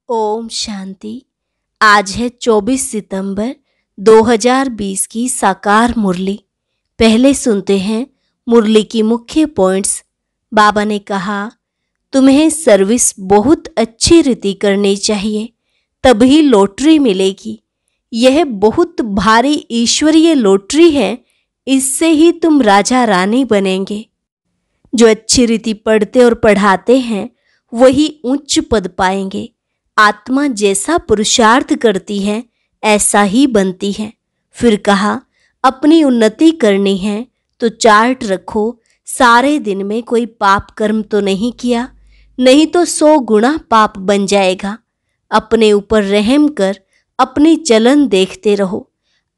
ओम शांति। आज है 24 सितंबर 2020 की साकार मुरली। पहले सुनते हैं मुरली की मुख्य पॉइंट्स। बाबा ने कहा, तुम्हें सर्विस बहुत अच्छी रीति करनी चाहिए, तभी लॉटरी मिलेगी। यह बहुत भारी ईश्वरीय लॉटरी है, इससे ही तुम राजा रानी बनेंगे। जो अच्छी रीति पढ़ते और पढ़ाते हैं वही उच्च पद पाएंगे। आत्मा जैसा पुरुषार्थ करती है ऐसा ही बनती है। फिर कहा, अपनी उन्नति करनी है तो चार्ट रखो, सारे दिन में कोई पाप कर्म तो नहीं किया, नहीं तो 100 गुना पाप बन जाएगा। अपने ऊपर रहम कर अपनी चलन देखते रहो।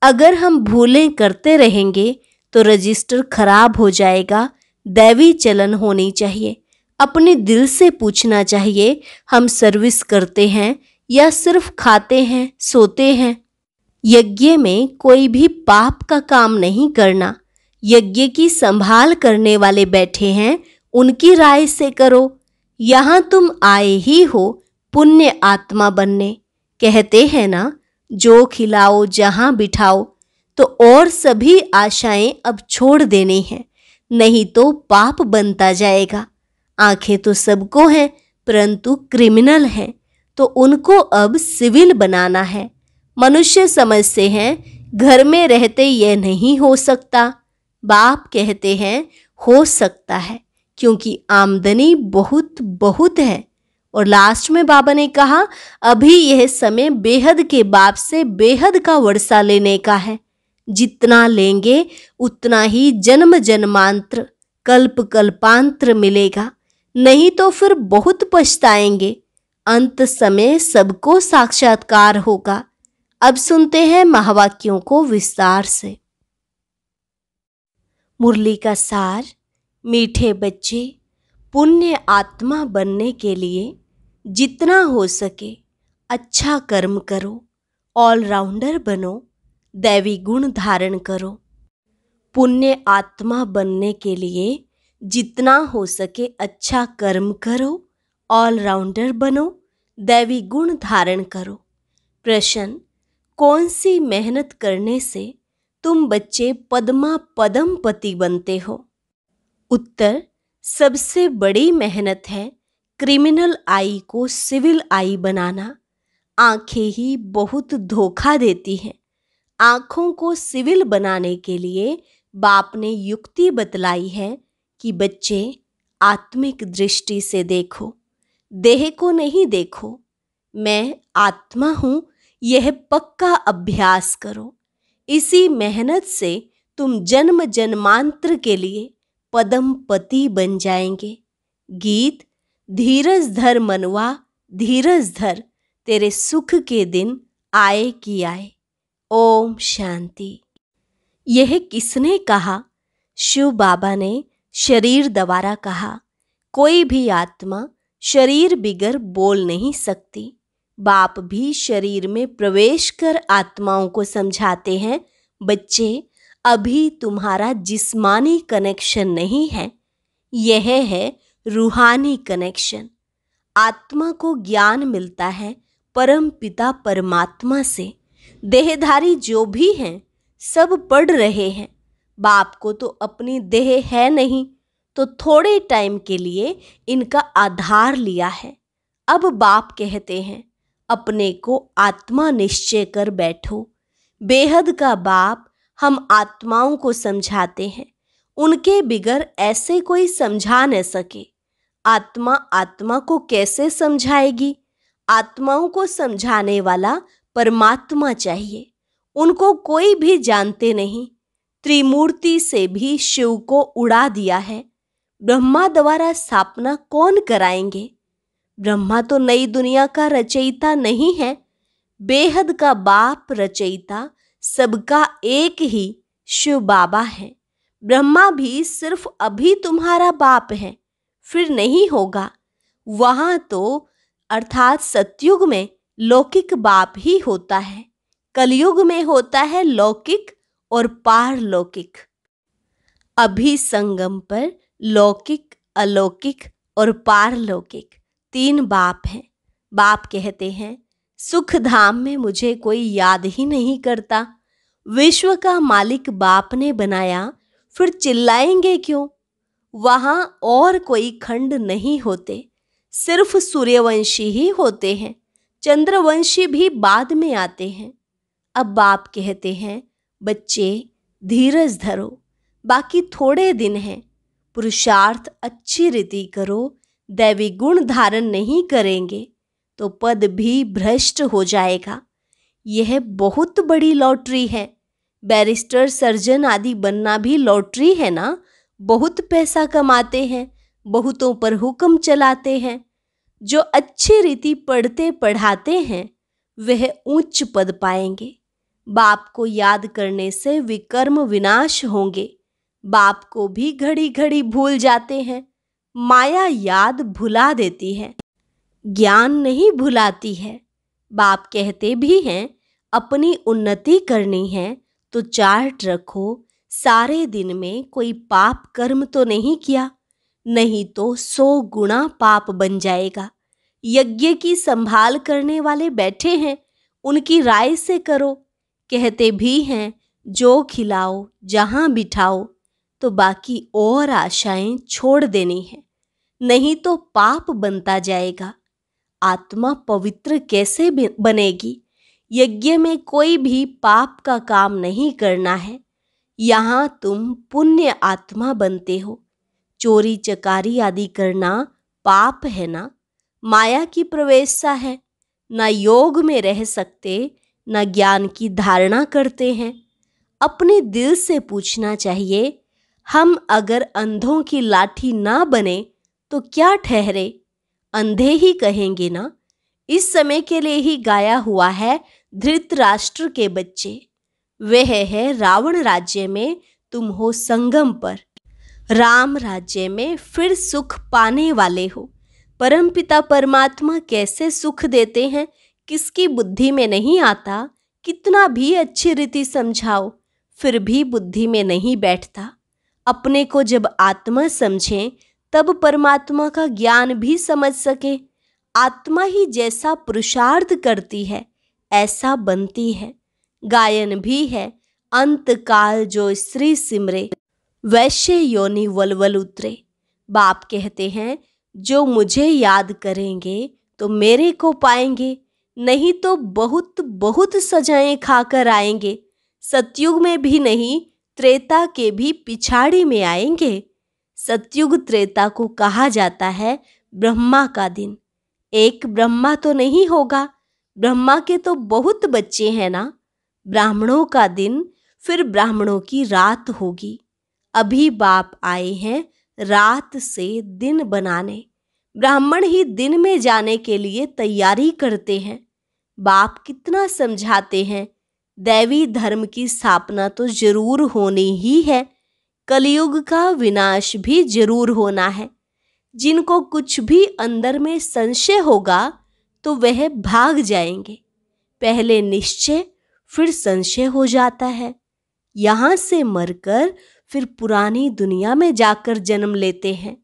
अगर हम भूलें करते रहेंगे तो रजिस्टर खराब हो जाएगा। दैवी चलन होनी चाहिए। अपने दिल से पूछना चाहिए, हम सर्विस करते हैं या सिर्फ खाते हैं सोते हैं। यज्ञ में कोई भी पाप का काम नहीं करना। यज्ञ की संभाल करने वाले बैठे हैं, उनकी राय से करो। यहाँ तुम आए ही हो पुण्य आत्मा बनने। कहते हैं ना, जो खिलाओ जहाँ बिठाओ। तो और सभी आशाएं अब छोड़ देनी हैं, नहीं तो पाप बनता जाएगा। आंखें तो सबको हैं, परंतु क्रिमिनल हैं, तो उनको अब सिविल बनाना है। मनुष्य समझते हैं घर में रहते यह नहीं हो सकता। बाप कहते हैं हो सकता है, क्योंकि आमदनी बहुत बहुत है। और लास्ट में बाबा ने कहा, अभी यह समय बेहद के बाप से बेहद का वर्षा लेने का है। जितना लेंगे उतना ही जन्म जन्मांतर कल्प कल्पांतर मिलेगा, नहीं तो फिर बहुत पछताएंगे। अंत समय सबको साक्षात्कार होगा। अब सुनते हैं महावाक्यों को विस्तार से। मुरली का सार। मीठे बच्चे, पुण्य आत्मा बनने के लिए जितना हो सके अच्छा कर्म करो, ऑलराउंडर बनो, दैवी गुण धारण करो। पुण्य आत्मा बनने के लिए जितना हो सके अच्छा कर्म करो, ऑलराउंडर बनो, दैवी गुण धारण करो। प्रश्न, कौन सी मेहनत करने से तुम बच्चे पद्मा पदमपति बनते हो? उत्तर, सबसे बड़ी मेहनत है क्रिमिनल आई को सिविल आई बनाना। आंखें ही बहुत धोखा देती हैं। आंखों को सिविल बनाने के लिए बाप ने युक्ति बतलाई है कि बच्चे आत्मिक दृष्टि से देखो, देह को नहीं देखो। मैं आत्मा हूं, यह पक्का अभ्यास करो। इसी मेहनत से तुम जन्म जन्मांतर के लिए पदमपति बन जाएंगे। गीत, धीरज धर मनवा धीरज धर, तेरे सुख के दिन आए कि आए। ओम शांति। यह किसने कहा? शिव बाबा ने शरीर द्वारा कहा। कोई भी आत्मा शरीर बिगर बोल नहीं सकती। बाप भी शरीर में प्रवेश कर आत्माओं को समझाते हैं, बच्चे अभी तुम्हारा जिस्मानी कनेक्शन नहीं है, यह है रूहानी कनेक्शन। आत्मा को ज्ञान मिलता है परम पिता परमात्मा से। देहधारी जो भी हैं सब पढ़ रहे हैं। बाप को तो अपनी देह है नहीं, तो थोड़े टाइम के लिए इनका आधार लिया है। अब बाप कहते हैं, अपने को आत्मा निश्चय कर बैठो। बेहद का बाप हम आत्माओं को समझाते हैं, उनके बिगर ऐसे कोई समझा न सके। आत्मा आत्मा को कैसे समझाएगी? आत्माओं को समझाने वाला परमात्मा चाहिए। उनको कोई भी जानते नहीं। त्रिमूर्ति से भी शिव को उड़ा दिया है। ब्रह्मा द्वारा स्थापना कौन कराएंगे? ब्रह्मा तो नई दुनिया का रचयिता नहीं है। बेहद का बाप रचयिता सबका एक ही शिव बाबा है। ब्रह्मा भी सिर्फ अभी तुम्हारा बाप है, फिर नहीं होगा। वहां तो अर्थात सतयुग में लौकिक बाप ही होता है। कलयुग में होता है लौकिक और पारलौकिक। अभी संगम पर लौकिक, अलौकिक और पारलौकिक 3 बाप हैं। बाप कहते हैं, सुख धाम में मुझे कोई याद ही नहीं करता। विश्व का मालिक बाप ने बनाया, फिर चिल्लाएंगे क्यों? वहां और कोई खंड नहीं होते, सिर्फ सूर्यवंशी ही होते हैं। चंद्रवंशी भी बाद में आते हैं। अब बाप कहते हैं, बच्चे धीरज धरो, बाकी थोड़े दिन हैं। पुरुषार्थ अच्छी रीति करो। दैवी गुण धारण नहीं करेंगे तो पद भी भ्रष्ट हो जाएगा। यह बहुत बड़ी लॉटरी है। बैरिस्टर, सर्जन आदि बनना भी लॉटरी है ना। बहुत पैसा कमाते हैं, बहुतों पर हुक्म चलाते हैं। जो अच्छी रीति पढ़ते पढ़ाते हैं वह उच्च पद पाएंगे। बाप को याद करने से विकर्म विनाश होंगे। बाप को भी घड़ी घड़ी भूल जाते हैं। माया याद भुला देती है, ज्ञान नहीं भुलाती है। बाप कहते भी हैं, अपनी उन्नति करनी है तो चार्ट रखो। सारे दिन में कोई पाप कर्म तो नहीं किया, नहीं तो 100 गुना पाप बन जाएगा। यज्ञ की संभाल करने वाले बैठे हैं, उनकी राय से करो। कहते भी हैं, जो खिलाओ जहां बिठाओ, तो बाकी और आशाएं छोड़ देनी है, नहीं तो पाप बनता जाएगा। आत्मा पवित्र कैसे बनेगी? यज्ञ में कोई भी पाप का काम नहीं करना है। यहाँ तुम पुण्य आत्मा बनते हो। चोरी चकारी आदि करना पाप है ना। माया की प्रवेशा है। ना योग में रह सकते, ना ज्ञान की धारणा करते हैं। अपने दिल से पूछना चाहिए, हम अगर अंधों की लाठी ना बने तो क्या ठहरे? अंधे ही कहेंगे ना। इस समय के लिए ही गाया हुआ है धृतराष्ट्र के बच्चे। वह है, रावण राज्य में तुम हो संगम पर, राम राज्य में फिर सुख पाने वाले हो। परमपिता परमात्मा कैसे सुख देते हैं किसकी बुद्धि में नहीं आता। कितना भी अच्छी रीति समझाओ फिर भी बुद्धि में नहीं बैठता। अपने को जब आत्मा समझें तब परमात्मा का ज्ञान भी समझ सके। आत्मा ही जैसा पुरुषार्थ करती है ऐसा बनती है। गायन भी है, अंत काल जो श्री सिमरे, वैश्य योनि वलवल उतरे। बाप कहते हैं, जो मुझे याद करेंगे तो मेरे को पाएंगे, नहीं तो बहुत बहुत सजाएं खाकर आएंगे। सतयुग में भी नहीं, त्रेता के भी पिछाड़ी में आएंगे। सतयुग त्रेता को कहा जाता है ब्रह्मा का दिन। एक ब्रह्मा तो नहीं होगा, ब्रह्मा के तो बहुत बच्चे हैं ना। ब्राह्मणों का दिन, फिर ब्राह्मणों की रात होगी। अभी बाप आए हैं रात से दिन बनाने। ब्राह्मण ही दिन में जाने के लिए तैयारी करते हैं। बाप कितना समझाते हैं, दैवी धर्म की स्थापना तो जरूर होनी ही है। कलयुग का विनाश भी जरूर होना है। जिनको कुछ भी अंदर में संशय होगा तो वह भाग जाएंगे। पहले निश्चय फिर संशय हो जाता है। यहाँ से मरकर फिर पुरानी दुनिया में जाकर जन्म लेते हैं,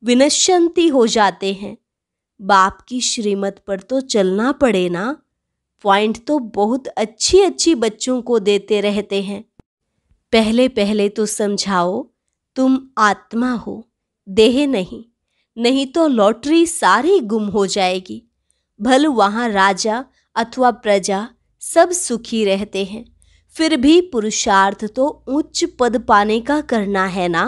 विनश्यंती हो जाते हैं। बाप की श्रीमत पर तो चलना पड़े ना। पॉइंट तो बहुत अच्छी अच्छी बच्चों को देते रहते हैं। पहले पहले तो समझाओ, तुम आत्मा हो, देह नहीं, नहीं तो लॉटरी सारी गुम हो जाएगी। भल वहाँ राजा अथवा प्रजा सब सुखी रहते हैं, फिर भी पुरुषार्थ तो उच्च पद पाने का करना है ना।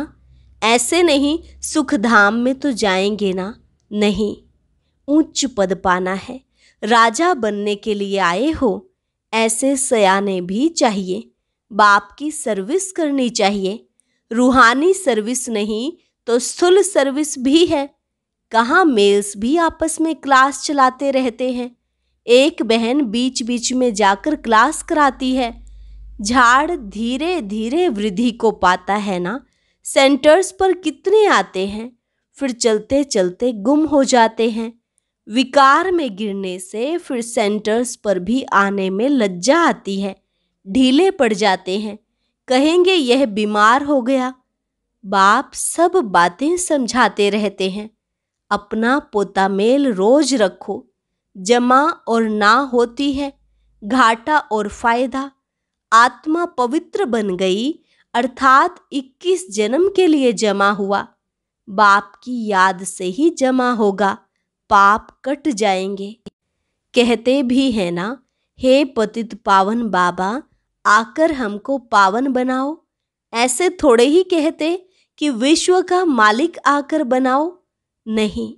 ऐसे नहीं सुख धाम में तो जाएंगे ना, नहीं, उच्च पद पाना है। राजा बनने के लिए आए हो, ऐसे सयाने भी चाहिए। बाप की सर्विस करनी चाहिए। रूहानी सर्विस नहीं तो स्थूल सर्विस भी है। कहाँ मेल्स भी आपस में क्लास चलाते रहते हैं। एक बहन बीच बीच में जाकर क्लास कराती है। झाड़ धीरे धीरे वृद्धि को पाता है ना। सेंटर्स पर कितने आते हैं, फिर चलते चलते गुम हो जाते हैं। विकार में गिरने से फिर सेंटर्स पर भी आने में लज्जा आती है, ढीले पड़ जाते हैं, कहेंगे यह बीमार हो गया। बाप सब बातें समझाते रहते हैं। अपना पोता मेल रोज रखो, जमा और ना होती है, घाटा और फायदा। आत्मा पवित्र बन गई, अर्थात 21 जन्म के लिए जमा हुआ। बाप की याद से ही जमा होगा, पाप कट जाएंगे। कहते भी है ना, हे पतित पावन बाबा, आकर हमको पावन बनाओ। ऐसे थोड़े ही कहते कि विश्व का मालिक आकर बनाओ। नहीं,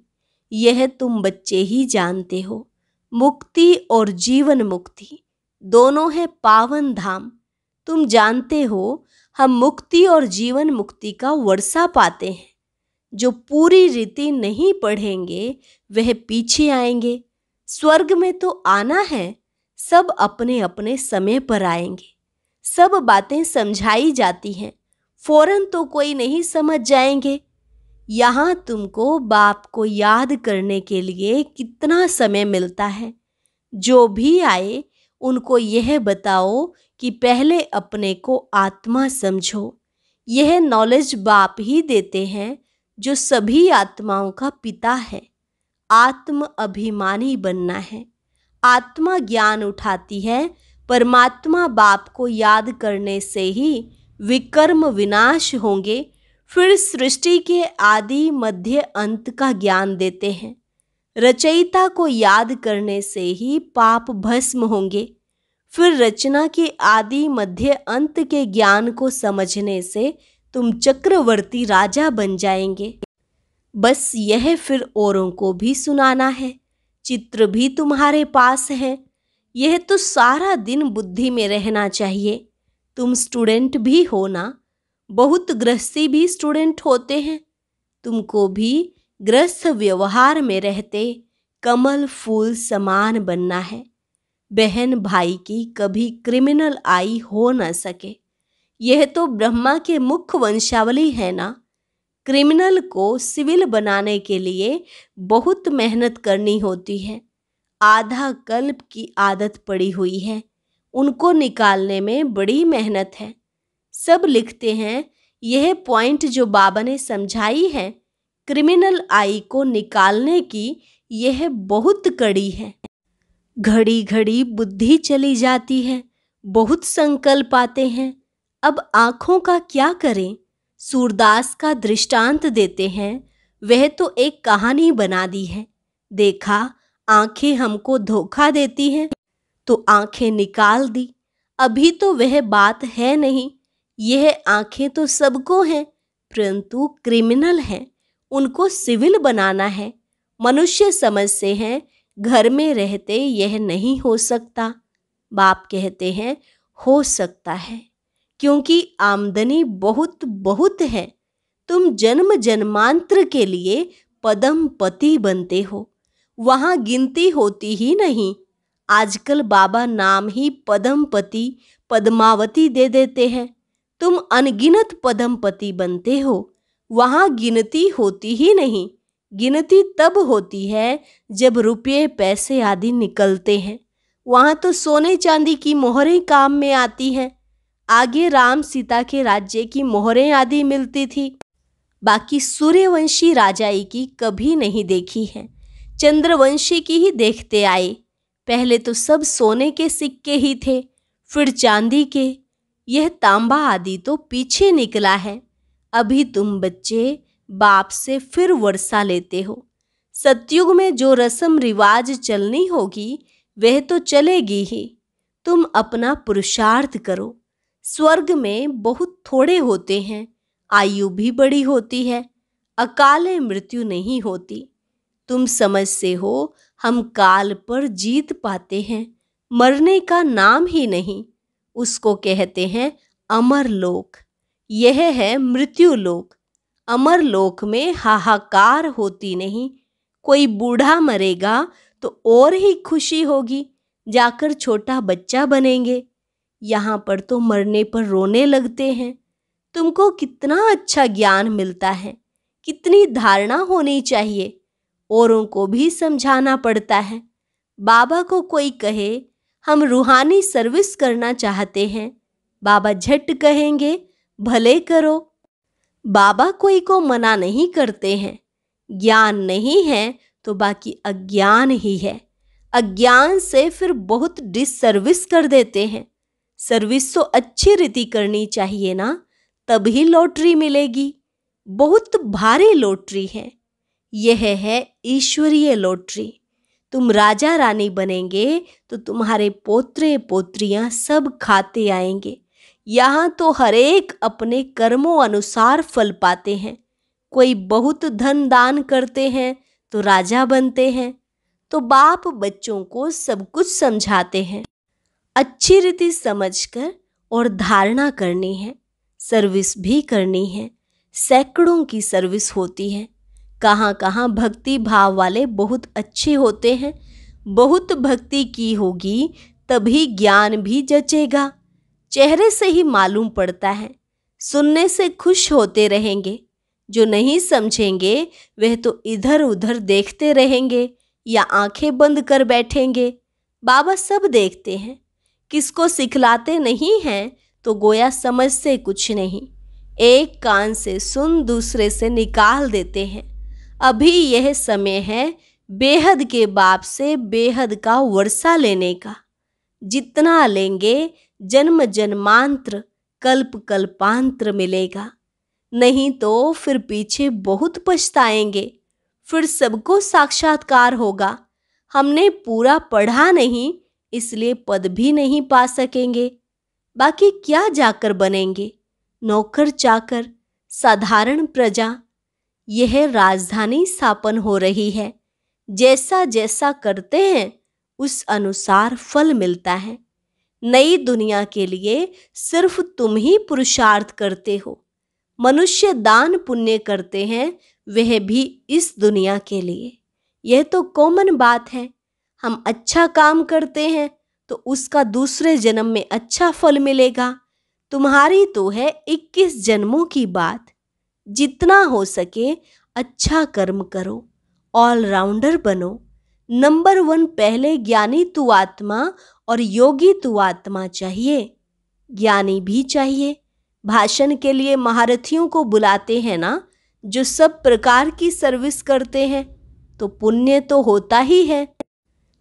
यह तुम बच्चे ही जानते हो। मुक्ति और जीवन मुक्ति दोनों है पावन धाम। तुम जानते हो, हम मुक्ति और जीवन मुक्ति का वर्षा पाते हैं। जो पूरी रीति नहीं पढ़ेंगे वह पीछे आएंगे। स्वर्ग में तो आना है, सब अपने अपने समय पर आएंगे। सब बातें समझाई जाती हैं, फौरन तो कोई नहीं समझ जाएंगे। यहाँ तुमको बाप को याद करने के लिए कितना समय मिलता है। जो भी आए उनको यह बताओ कि पहले अपने को आत्मा समझो। यह नॉलेज बाप ही देते हैं, जो सभी आत्माओं का पिता है। आत्म अभिमानी बनना है। आत्मा ज्ञान उठाती है, परमात्मा बाप को याद करने से ही विकर्म विनाश होंगे। फिर सृष्टि के आदि मध्य अंत का ज्ञान देते हैं। रचयिता को याद करने से ही पाप भस्म होंगे। फिर रचना के आदि मध्य अंत के ज्ञान को समझने से तुम चक्रवर्ती राजा बन जाएंगे। बस यह फिर औरों को भी सुनाना है। चित्र भी तुम्हारे पास है। यह तो सारा दिन बुद्धि में रहना चाहिए। तुम स्टूडेंट भी हो ना, बहुत गृहस्थी भी स्टूडेंट होते हैं। तुमको भी गृहस्थ व्यवहार में रहते कमल फूल समान बनना है। बहन भाई की कभी क्रिमिनल आई हो न सके। यह तो ब्रह्मा के मुख्य वंशावली है ना। क्रिमिनल को सिविल बनाने के लिए बहुत मेहनत करनी होती है। आधा कल्प की आदत पड़ी हुई है, उनको निकालने में बड़ी मेहनत है। सब लिखते हैं, यह पॉइंट जो बाबा ने समझाई है क्रिमिनल आई को निकालने की, यह बहुत कड़ी है। घड़ी घड़ी बुद्धि चली जाती है, बहुत संकल्प आते हैं। अब आँखों का क्या करें? सूरदास का दृष्टांत देते हैं। वह तो एक कहानी बना दी है। देखा, आंखें हमको धोखा देती हैं तो आंखें निकाल दी। अभी तो वह बात है नहीं। यह आंखें तो सबको हैं, परंतु क्रिमिनल हैं, उनको सिविल बनाना है। मनुष्य समझते हैं घर में रहते यह नहीं हो सकता। बाप कहते हैं हो सकता है, क्योंकि आमदनी बहुत बहुत है। तुम जन्म जन्मांतर के लिए पदमपति बनते हो, वहाँ गिनती होती ही नहीं। आजकल बाबा नाम ही पदमपति पद्मावती दे देते हैं। तुम अनगिनत पदमपति बनते हो, वहाँ गिनती होती ही नहीं। गिनती तब होती है जब रुपये पैसे आदि निकलते हैं। वहाँ तो सोने चांदी की मोहरें काम में आती हैं। आगे राम सीता के राज्य की मोहरें आदि मिलती थी, बाकी सूर्यवंशी राजाई की कभी नहीं देखी है। चंद्रवंशी की ही देखते आए। पहले तो सब सोने के सिक्के ही थे, फिर चांदी के। यह तांबा आदि तो पीछे निकला है। अभी तुम बच्चे बाप से फिर वर्षा लेते हो। सतयुग में जो रस्म रिवाज चलनी होगी वह तो चलेगी ही। तुम अपना पुरुषार्थ करो। स्वर्ग में बहुत थोड़े होते हैं, आयु भी बड़ी होती है, अकाले मृत्यु नहीं होती। तुम समझते हो हम काल पर जीत पाते हैं, मरने का नाम ही नहीं। उसको कहते हैं अमर लोक। यह है मृत्यु लोक। अमर लोक में हाहाकार होती नहीं। कोई बूढ़ा मरेगा तो और ही खुशी होगी, जाकर छोटा बच्चा बनेंगे। यहाँ पर तो मरने पर रोने लगते हैं। तुमको कितना अच्छा ज्ञान मिलता है, कितनी धारणा होनी चाहिए। औरों को भी समझाना पड़ता है। बाबा को कोई कहे हम रूहानी सर्विस करना चाहते हैं, बाबा झट कहेंगे भले करो। बाबा कोई को मना नहीं करते हैं। ज्ञान नहीं है तो बाकी अज्ञान ही है। अज्ञान से फिर बहुत डिससर्विस कर देते हैं। सर्विस तो अच्छी रीति करनी चाहिए ना, तभी लॉटरी मिलेगी। बहुत भारी लॉटरी है, यह है ईश्वरीय लॉटरी। तुम राजा रानी बनेंगे तो तुम्हारे पोत्रे पोत्रियां सब खाते आएंगे। यहाँ तो हर एक अपने कर्मों अनुसार फल पाते हैं। कोई बहुत धन दान करते हैं तो राजा बनते हैं। तो बाप बच्चों को सब कुछ समझाते हैं। अच्छी रीति समझकर और धारणा करनी है, सर्विस भी करनी है। सैकड़ों की सर्विस होती है। कहाँ कहाँ भक्ति भाव वाले बहुत अच्छे होते हैं। बहुत भक्ति की होगी तभी ज्ञान भी जचेगा। चेहरे से ही मालूम पड़ता है। सुनने से खुश होते रहेंगे। जो नहीं समझेंगे वह तो इधर उधर देखते रहेंगे या आंखें बंद कर बैठेंगे। बाबा सब देखते हैं। किसको सिखलाते नहीं हैं तो गोया समझते कुछ नहीं। एक कान से सुन दूसरे से निकाल देते हैं। अभी यह समय है बेहद के बाप से बेहद का वर्षा लेने का। जितना लेंगे जन्म जन्मांतर कल्प कल्पांतर मिलेगा। नहीं तो फिर पीछे बहुत पछताएंगे। फिर सबको साक्षात्कार होगा। हमने पूरा पढ़ा नहीं इसलिए पद भी नहीं पा सकेंगे। बाकी क्या जाकर बनेंगे? नौकर चाकर, साधारण प्रजा। यह राजधानी स्थापन हो रही है। जैसा जैसा करते हैं उस अनुसार फल मिलता है। नई दुनिया के लिए सिर्फ तुम ही पुरुषार्थ करते हो। मनुष्य दान पुण्य करते हैं, वह भी इस दुनिया के लिए। यह तो कॉमन बात है। हम अच्छा काम करते हैं तो उसका दूसरे जन्म में अच्छा फल मिलेगा। तुम्हारी तो है 21 जन्मों की बात। जितना हो सके अच्छा कर्म करो, ऑलराउंडर बनो। नंबर 1 पहले ज्ञानी तू आत्मा और योगी तू आत्मा चाहिए। ज्ञानी भी चाहिए। भाषण के लिए महारथियों को बुलाते हैं ना, जो सब प्रकार की सर्विस करते हैं, तो पुण्य तो होता ही है।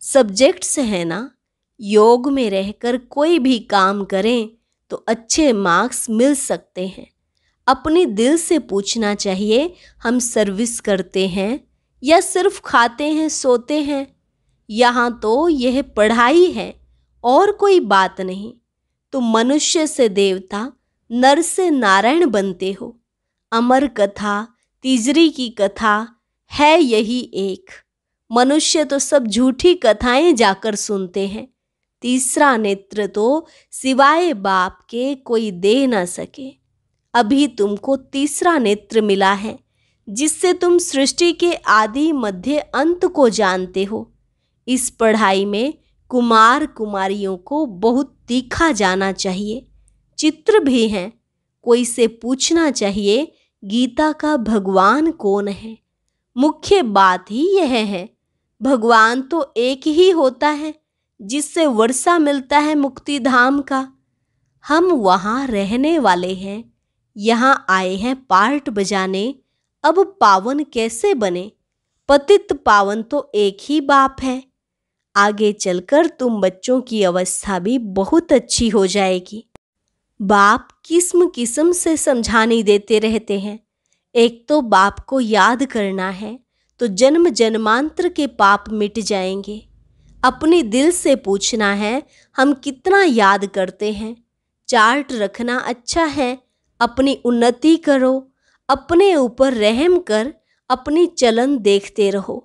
सब्जेक्ट्स है ना, योग में रहकर कोई भी काम करें तो अच्छे मार्क्स मिल सकते हैं। अपने दिल से पूछना चाहिए, हम सर्विस करते हैं या सिर्फ खाते हैं सोते हैं? यहाँ तो यह पढ़ाई है और कोई बात नहीं। तुम मनुष्य से देवता, नर से नारायण बनते हो। अमर कथा, तीजरी की कथा है यही एक। मनुष्य तो सब झूठी कथाएं जाकर सुनते हैं। तीसरा नेत्र तो सिवाय बाप के कोई दे न सके। अभी तुमको तीसरा नेत्र मिला है, जिससे तुम सृष्टि के आदि मध्य अंत को जानते हो। इस पढ़ाई में कुमार कुमारियों को बहुत तीखा जाना चाहिए। चित्र भी हैं। कोई से पूछना चाहिए, गीता का भगवान कौन है? मुख्य बात ही यह है, भगवान तो एक ही होता है, जिससे वर्षा मिलता है मुक्ति धाम का। हम वहाँ रहने वाले हैं, यहाँ आए हैं पार्ट बजाने। अब पावन कैसे बने? पतित पावन तो एक ही बाप है। आगे चलकर तुम बच्चों की अवस्था भी बहुत अच्छी हो जाएगी। बाप किस्म किस्म से समझाने देते रहते हैं। एक तो बाप को याद करना है तो जन्म जन्मांतर के पाप मिट जाएंगे। अपने दिल से पूछना है, हम कितना याद करते हैं। चार्ट रखना अच्छा है। अपनी उन्नति करो, अपने ऊपर रहम कर अपनी चलन देखते रहो।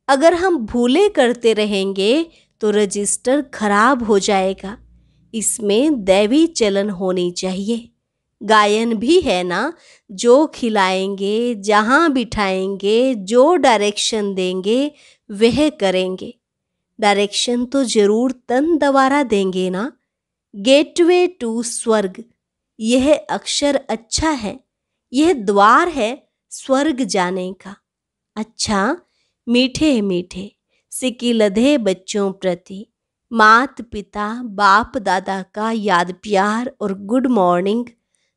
अगर हम भूले करते रहेंगे तो रजिस्टर खराब हो जाएगा। इसमें दैवी चलन होनी चाहिए। गायन भी है ना, जो खिलाएंगे, जहाँ बिठाएंगे, जो डायरेक्शन देंगे वह करेंगे। डायरेक्शन तो जरूर तन दवारा देंगे ना। गेटवे टू स्वर्ग, यह अक्षर अच्छा है। यह द्वार है स्वर्ग जाने का। अच्छा, मीठे मीठे सिकिलधे बच्चों प्रति मात पिता बाप दादा का याद प्यार और गुड मॉर्निंग।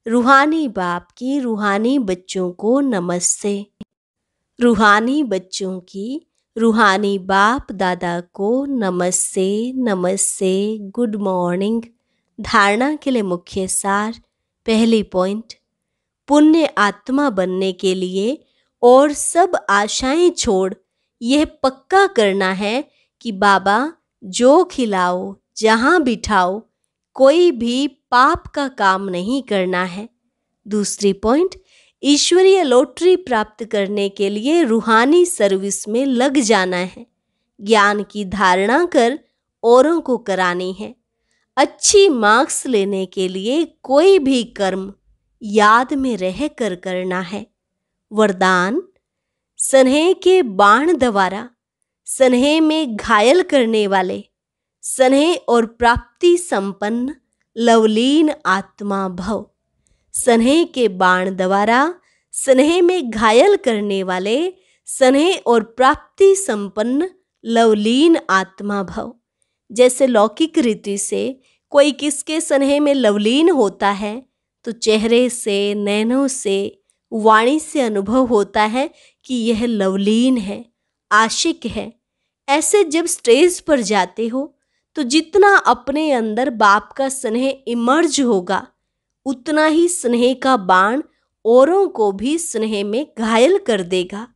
रूहानी बाप की रूहानी बच्चों को नमस्ते। रूहानी बच्चों की रूहानी बाप दादा को नमस्ते नमस्ते, गुड मॉर्निंग। धारणा के लिए मुख्य सार। पहली पॉइंट, पुण्य आत्मा बनने के लिए और सब आशाएं छोड़ यह पक्का करना है कि बाबा जो खिलाओ जहां बिठाओ, कोई भी पाप का काम नहीं करना है। दूसरी पॉइंट, ईश्वरीय लॉटरी प्राप्त करने के लिए रूहानी सर्विस में लग जाना है। ज्ञान की धारणा कर औरों को करानी है। अच्छी मार्क्स लेने के लिए कोई भी कर्म याद में रह कर करना है। वरदान, स्नेह के बाण द्वारा स्नेह में घायल करने वाले स्नेह और प्राप्ति संपन्न लवलीन आत्मा भव। स्नेह के बाण द्वारा स्नेह में घायल करने वाले स्नेह और प्राप्ति संपन्न लवलीन आत्मा भव। जैसे लौकिक रीति से कोई किसके स्नेह में लवलीन होता है तो चेहरे से, नैनों से, वाणी से अनुभव होता है कि यह लवलीन है, आशिक है। ऐसे जब स्टेज पर जाते हो तो जितना अपने अंदर बाप का स्नेह इमर्ज होगा, उतना ही स्नेह का बाण औरों को भी स्नेह में घायल कर देगा।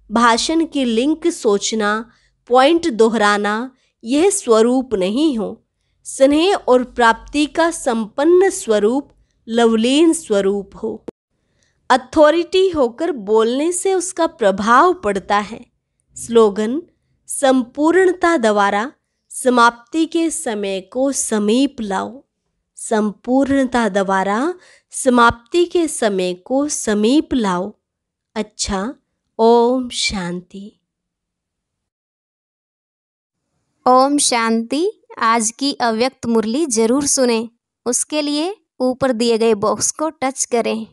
भाषण की लिंक सोचना, पॉइंट दोहराना यह स्वरूप नहीं हो। स्नेह और प्राप्ति का संपन्न स्वरूप लवलीन स्वरूप हो। अथॉरिटी होकर बोलने से उसका प्रभाव पड़ता है। स्लोगन, संपूर्णता द्वारा समाप्ति के समय को समीप लाओ। संपूर्णता द्वारा समाप्ति के समय को समीप लाओ। अच्छा, ओम शांति। ओम शांति। आज की अव्यक्त मुरली जरूर सुने। उसके लिए ऊपर दिए गए बॉक्स को टच करें।